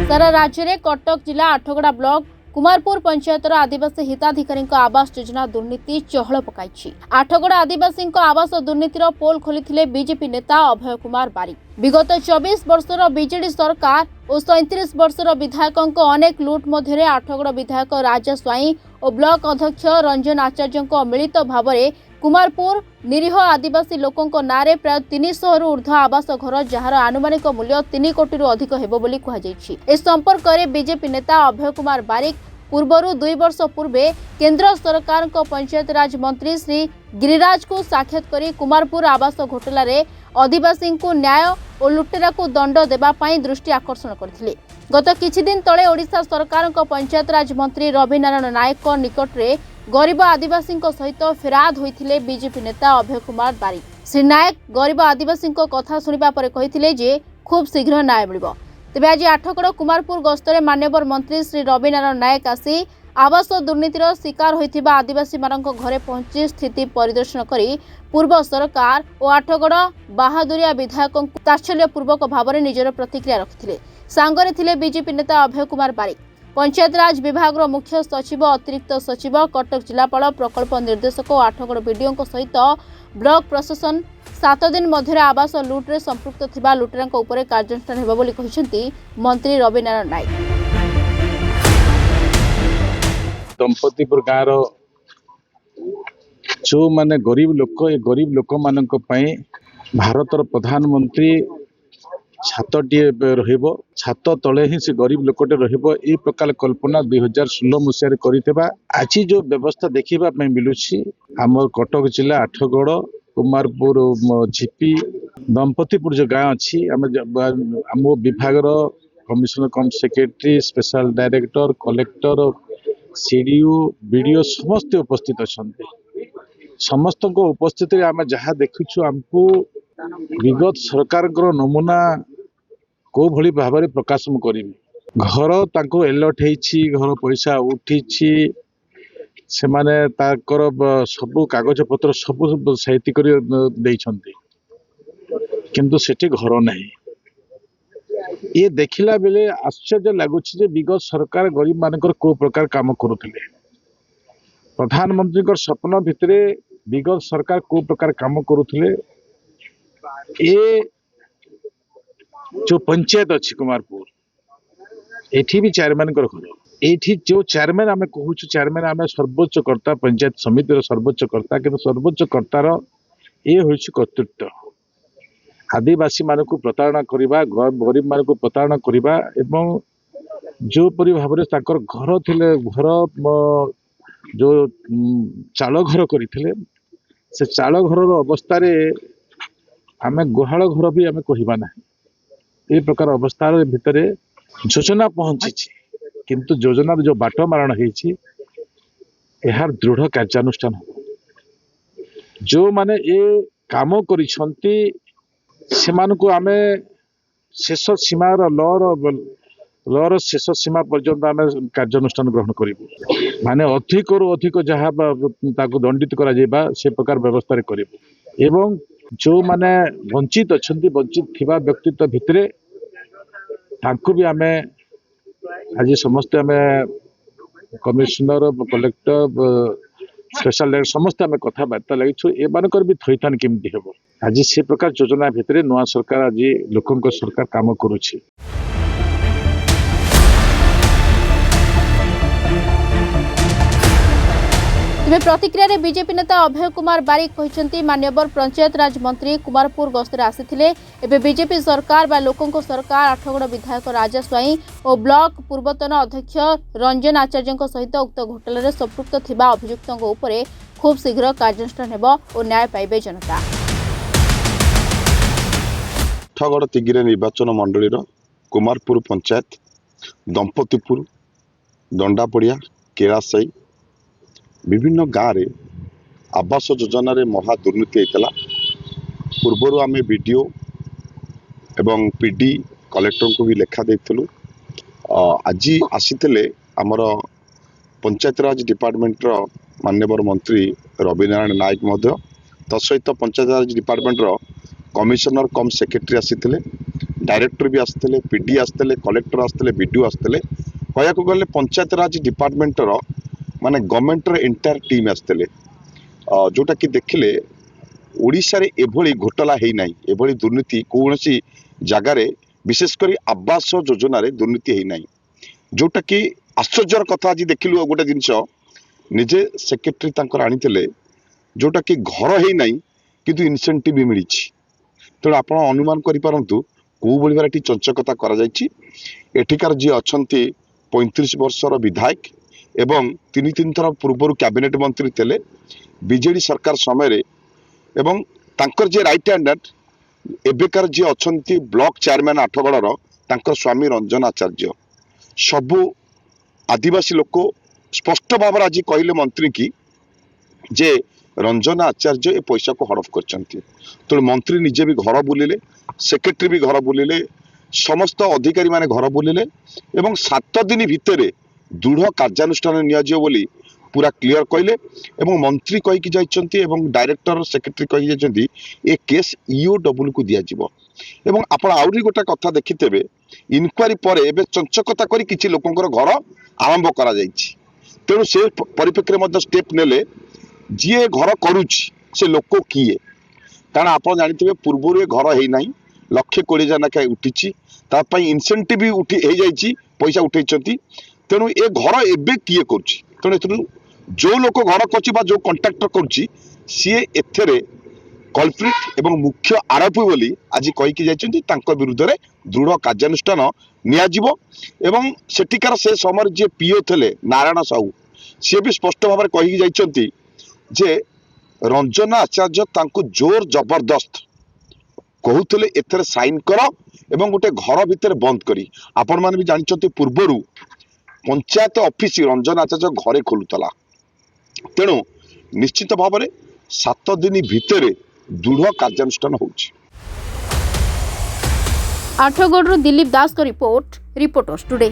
सारा राज्य में कटक जिला आठगड़ा ब्लॉक कुमारपुर पंचायतर आदिवासी हिताधिकारी आवास योजना दुर्नीति चहल पकाई। आठगड़ा आदिवासी आवास दुर्नीतिर पोल खोली बीजेपी नेता अभय कुमार बारिक। विगत 24 वर्षर बीजेडी सरकार और 37 वर्षर विधायकों अनेक लुट मध्य आठगड़ विधायक राजा स्वाई और ब्लॉक अध्यक्ष रंजन आचार्य मिलित भाव में कुमारपुर निरीह आदिवासी लोकों नारे प्राय 300 रु ऊर्ध्व आवास घर जार आनुमानिक मूल्य 3 कोटी रु अधिक हेबो बोली कहुछि। इस संपर्क में बीजेपी नेता अभय कुमार बारिक पूर्वर 2 वर्ष पूर्वे केंद्र सरकार पंचायत राज मंत्री श्री गिरिराज को साक्षात करी कुमारपुर आवास घोटाला रे आदिवासी को न्याय और लुटेरा को दंड देबा पई दृष्टि आकर्षण करथिले। गत किछि दिन तले ओडिशा सरकार पंचायत राज मंत्री रवि नारायण नायक निकट रे गरीब आदिवासी सहित फेराद होइथिले बीजेपी नेता अभय कुमार बारिक। श्री नायक गरीब आदिवासी कथा शुणिबा परे कहिथिले जे खूब शीघ्र न्याय मिलिबो। तेबे आज आठगड़ कुमारपुर गस्तरे मान्यवर मंत्री श्री रवि नारायण नायक आसी आवास दुर्नीतिर शिकार होइथिबा आदिवासी मानक घरे पहुंची स्थिति परिदर्शन करी पूर्व सरकार और आठगड़ बाहादुरिया विधायकों तात्सल्यपूर्वक भाव में निजर प्रतिक्रिया रखिथिले। सांगरे थिले बीजेपी नेता अभय कुमार बारिक, पंचायत राज विभाग मुख्य सचिव, अतिरिक्त सचिव, कटक जिलापाल, प्रकल्प निर्देशक और आठगड़ बीडीओ सहित ब्लॉक प्रशासन 7 दिन मध्य आवास लुट्रे संपृक्त थिबा लुटेरांक उपरे कार्यानुष्ठान हेबो बोली कहिसेंती मंत्री रवि नारायण नायक। दंपतिपुर गाँव जो माने गरीब लोक मानक पई भारतर प्रधानमंत्री छातटी रहिबो, छात तले ही से गरीब लोकटे रहिबो, ए प्रकार कल्पना 2016 मसीह करितबा। आज जो व्यवस्था देखिबा में मिलुछि हमर कटक जिला आठगड़ कुमारपुर झिपी दंपतिपुर जो गाँव अच्छी आम विभाग commissioner cum secretary, special director, collector, CDO, BDO समस्त उपस्थित अच्छा। समस्त उपस्थित आम जहाँ देखुछु आमको विगत सरकार नमूना को भली भाव में प्रकाश करी। घर ताको एलर्ट होइछि, घर पैसा उठिछि, से माने ताकर सबु कागज पत्र सबु साइती करी देइछन्ति, किंतु सेठी घर नहीं। ये देखिला बेले आश्चर्य लगुछि जे विगत सरकार गरीब मानकर को प्रकार काम करुथिले। प्रधानमंत्री सपन भितरे विगत सरकार को प्रकार काम करुथिले। ए जो पंचायत अच्छी कुमारपुर एठी भी चेयरमैन घर, एठी जो चेयरमैन आम कहूँ चेयरमैन आम सर्वोच्च कर्ता, पंचायत समिति सर्वोच्च कर्ता, किंतु सर्वोच्च कर्तार ये हूँ कर्तृत्व। आदिवासी मान को प्रताड़ना करवा, गरीब मान को प्रताड़ना करवा एवं जो परि भाव में घर थिले, घर जो चाल घर करथिले, से चाल घर अवस्था आम गुहाल घर भी आम कहवा ना। ये प्रकार अवस्था भितर योजना पहुंची, किंतु योजना जो बाट मारण होइछि यार दृढ़ कार्यानुष्ठान हो। जो माने ये काम करिसंती सेमानकु आमे शेष सीमा लर शेष सीमा पर्यंत आम कार्यानुष्ठान ग्रहण करूँ। माने अधिक रु अधिक जहाँ दंडित करा जाइबा से प्रकार व्यवस्था करूँ। एवं जो माने वंचित अच्छा, वंचित थिबा व्यक्तित्व भितरे तांको भी आमे आज समस्ते आमे कमिश्नर, कलेक्टर, स्पेशल डायरेक्टर समस्त आम कथबार्ता लगी ए मानकर भी थैथान केमती हेबो। आज से प्रकार योजना भितर नवा सरकार आज लोकों सरकार काम करुछि। तेज प्रतिक्रिया रे बीजेपी नेता अभय कुमार बारिक कहते मान्यवर पंचायत राज मंत्री कुमारपुर गस्तरे आसिथिले। एबे बीजेपी सरकार बा लोकों सरकार आठगड़ विधायक राजा स्वाई और ब्लॉक पूर्वतन अध्यक्ष रंजन आचार्य सहित उक्त घोटाला रे संपृक्त थिबा अभियुक्तों उपरे खूब शीघ्र कार्यानुष्ठान हेबो और न्याय पाइबे जनता। आठगड़ तिगिरे निर्वाचन मंडली कुमारपुर पंचायत दंपतिपुर दंडापड़िया केरासाई विभिन्न गाँव रे आवास योजना रे महा दुर्नीति होता। पूर्वर आम बीडीओ एवं पीडी कलेक्टर को भी लेखा देइथिलु। आज आसीथिले आमर पंचायत राज डिपार्टमेंट रो मान्यवर मंत्री रवि नारायण नायक महोदय, तत्सहित पंचायत राज डिपार्टमेंट रो कमिशनर कम सेक्रेटरी आसीथिले। डायरेक्टर भी आसते पीडी आसते कलेक्टर आसते बीडीओ आसते कहया गले पंचायत राज डिपार्टमेंटर माने गवर्नमेंटर एंटायर टीम आसते जोटा कि देखिले ओडिशा रे एभली घोटाला है ना एभली दुर्नीति कौन सी जगार विशेषकर आवास योजना रे दुर्नीति है ना जोटा कि आश्चर्यर कथा आज देखिलु गोटे जिनस निजे सेक्रेटरी तांकर आनीते जोटा कि घर है ना किंतु इनसेंटिव भी मिली तेणु आप अनुमान करूँ कौ भाई चंचकता एठिकार जी अच्छा 35 वर्षर विधायक एवं तीन थर पूर्व कैबिनेट मंत्री थे बीजेडी सरकार समय एवं तांकर जे राइट हैंड एबेकार जी अच्छा ब्लॉक चेयरमैन आठगड़र तांकर स्वामी रंजन आचार्य सबू आदिवासी लोक स्पष्ट भाव आज कहले मंत्री की जे रंजन आचार्य ए पैसा को हड़प कर मंत्री निजे भी घर बुलिले सेक्रेटरी भी घर बुलिले समस्त अधिकारी माने घर बुलिले एवं 7 दिन भितर दृढ़ कार्यानुष्ठान नियाजियो बोली पूरा क्लियर कहले एवं मंत्री कहीकि जाइछन्ती एवं डायरेक्टर सेक्रेटरी कही जाइछन्ती ए केस ईओडब्ल्यू को दिया जिवो एवं आपण आउरी गोटा कथा देखितेबे इनक्वारी पर एबे चंचकता करी किछि लोकंकर घर आरंभ करा जाइछि तेणु से परिप्रेक्षी में स्टेप नेले जी घर करुच्ची से लोक किए कारण आप जानते पूर्व घर है ना 1,20,000 लेखा उठी इनसेंटिव भी उठी हो जाइए पैसा उठे तेणु ए घर एबे किए करुँ तेणु जो लोक घर कर जो कंट्राक्टर करुच्ची सी एथेरे कल्प्रिट एवं मुख्य आरोपी बोली आज कहीकि जाइछन्ती विरुद्ध में दृढ़ कार्यानुष्ठान नियाजिवो एवं सेठिकार से समय जे पीओ थे नारायण साहू सी भी स्पष्ट भाव में कहीकि जाइछन्ती जे रंजन आचार्य तांको जोर जबरदस्त कहूले एथरे साइन कर एवं गोटे घर भितर बंद करी आपण माने भी जानछन्ती पूर्वरु पंचायत ऑफिस रंजन आचार्य घरे खोलुतला तेणु निश्चित भाव में 7 दिन भितर दृढ़ कार्यानुष्ठान होउछि। आठगड़रू दिलीप दास को रिपोर्टर्स टुडे।